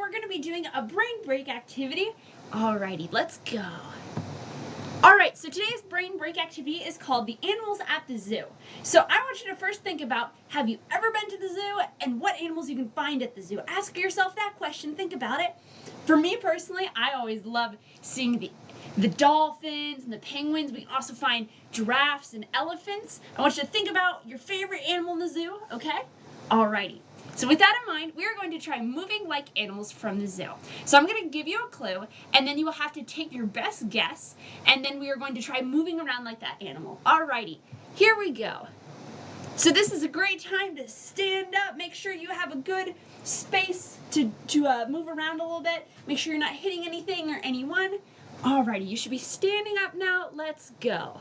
we're going to be doing a brain break activity. Alrighty, let's go. Alright, so today's brain break activity is called the animals at the zoo. So I want you to first think about, have you ever been to the zoo and what animals you can find at the zoo? Ask yourself that question, think about it. For me personally, I always love seeing the dolphins and the penguins. We can also find giraffes and elephants. I want you to think about your favorite animal in the zoo, okay? Alrighty. So with that in mind, we are going to try moving like animals from the zoo. So I'm going to give you a clue, and then you will have to take your best guess, and then we are going to try moving around like that animal. Alrighty, here we go. So this is a great time to stand up. Make sure you have a good space to move around a little bit. Make sure you're not hitting anything or anyone. Alrighty, you should be standing up now. Let's go.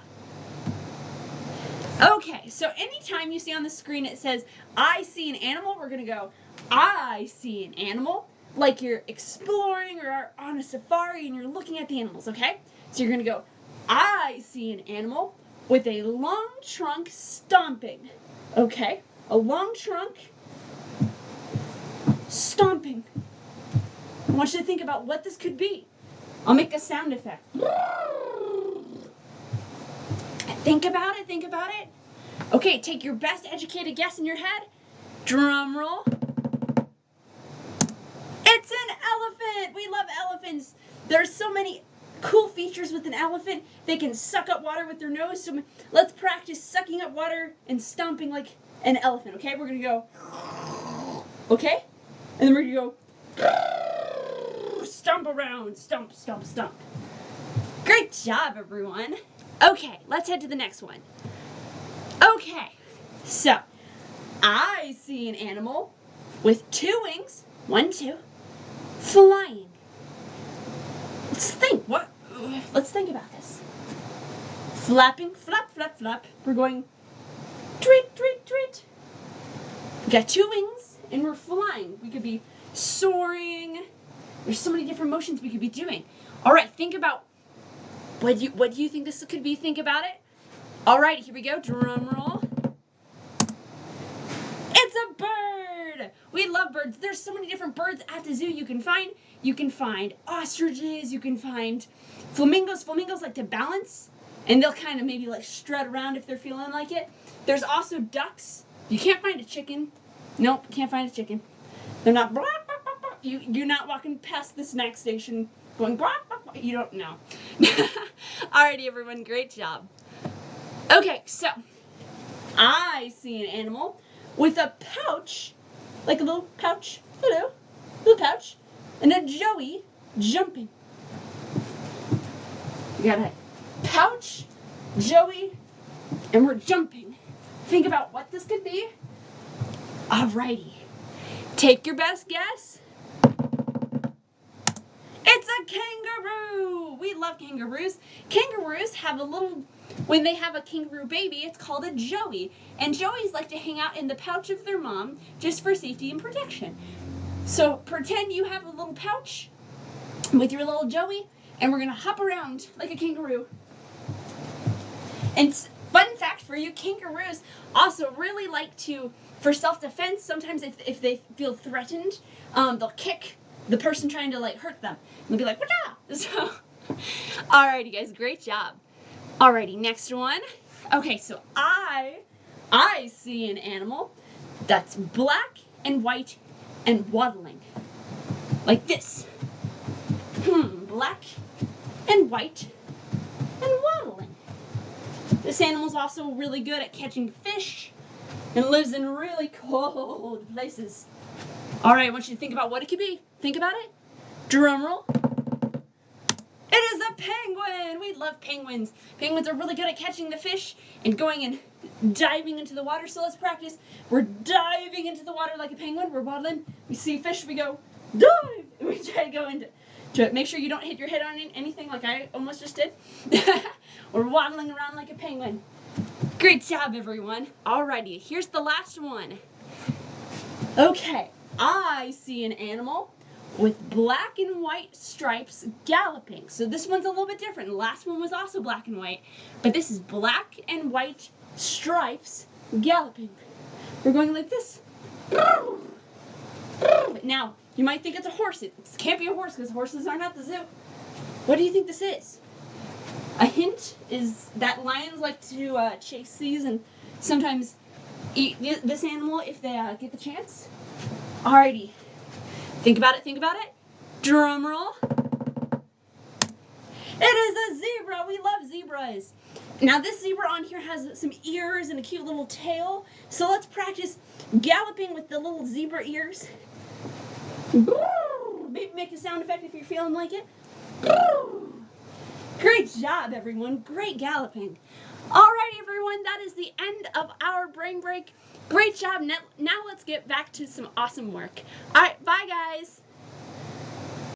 Okay, so anytime you see on the screen it says, I see an animal, we're going to go, I see an animal, like you're exploring or are on a safari and you're looking at the animals, okay? So you're going to go, I see an animal with a long trunk stomping, okay? A long trunk stomping. I want you to think about what this could be. I'll make a sound effect. Think about it, think about it. Okay, take your best educated guess in your head. Drum roll. It's an elephant! We love elephants. There's so many cool features with an elephant. They can suck up water with their nose. So let's practice sucking up water and stomping like an elephant, okay? We're gonna go, okay? And then we're gonna go, stomp around, stomp, stomp, stomp. Great job, everyone. Okay, let's head to the next one. Okay, so I see an animal with two wings, 1, 2, flying. Let's think about this. Flapping, flap, flap, flap. We're going tweet, tweet, tweet. We got two wings and we're flying. We could be soaring. There's so many different motions we could be doing. All right, think about what do you think this could be? Think about it. All right, here we go. Drum roll. It's a bird. We love birds. There's so many different birds at the zoo you can find. You can find ostriches. You can find flamingos. Flamingos like to balance, and they'll kind of maybe like strut around if they're feeling like it. There's also ducks. You can't find a chicken. Nope, can't find a chicken. They're not. You're not walking past the snack station going. You don't know. Alrighty, everyone. Great job. Okay, so I see an animal with a pouch, like a little pouch, hello, little pouch, and a joey jumping. We got a pouch, joey, and we're jumping. Think about what this could be. Alrighty, take your best guess. It's a kangaroo! We love kangaroos. Kangaroos have when they have a kangaroo baby, it's called a joey. And joeys like to hang out in the pouch of their mom just for safety and protection. So pretend you have a little pouch with your little joey, and we're gonna hop around like a kangaroo. And fun fact for you, kangaroos also really like to, for self-defense, sometimes if they feel threatened, they'll kick the person trying to like hurt them. And they'll be like, whatcha? So, alrighty guys, great job. Alrighty, next one. Okay, so I see an animal that's black and white and waddling. Like this. Black and white and waddling. This animal's also really good at catching fish and lives in really cold places. Alright, I want you to think about what it could be. Think about it. Drum roll. It is a penguin! We love penguins. Penguins are really good at catching the fish and going and diving into the water. So let's practice. We're diving into the water like a penguin. We're waddling. We see fish. We go, dive! And we try to go into it. Make sure you don't hit your head on anything like I almost just did. We're waddling around like a penguin. Great job, everyone. Alrighty, here's the last one. Okay, I see an animal with black and white stripes galloping. So this one's a little bit different. The last one was also black and white, but this is black and white stripes galloping. We're going like this. now, you might think it's a horse. It can't be a horse because horses aren't at the zoo. What do you think this is? A hint is that lions like to chase these and sometimes eat this animal if they get the chance. Alrighty. Think about it, think about it. Drum roll. It is a zebra. We love zebras. Now this zebra on here has some ears and a cute little tail. So let's practice galloping with the little zebra ears. Maybe make a sound effect if you're feeling like it. Great job, everyone. Great galloping. Alright, everyone. That is the end of our brain break. Great job. Now let's get back to some awesome work. Alright, bye, guys.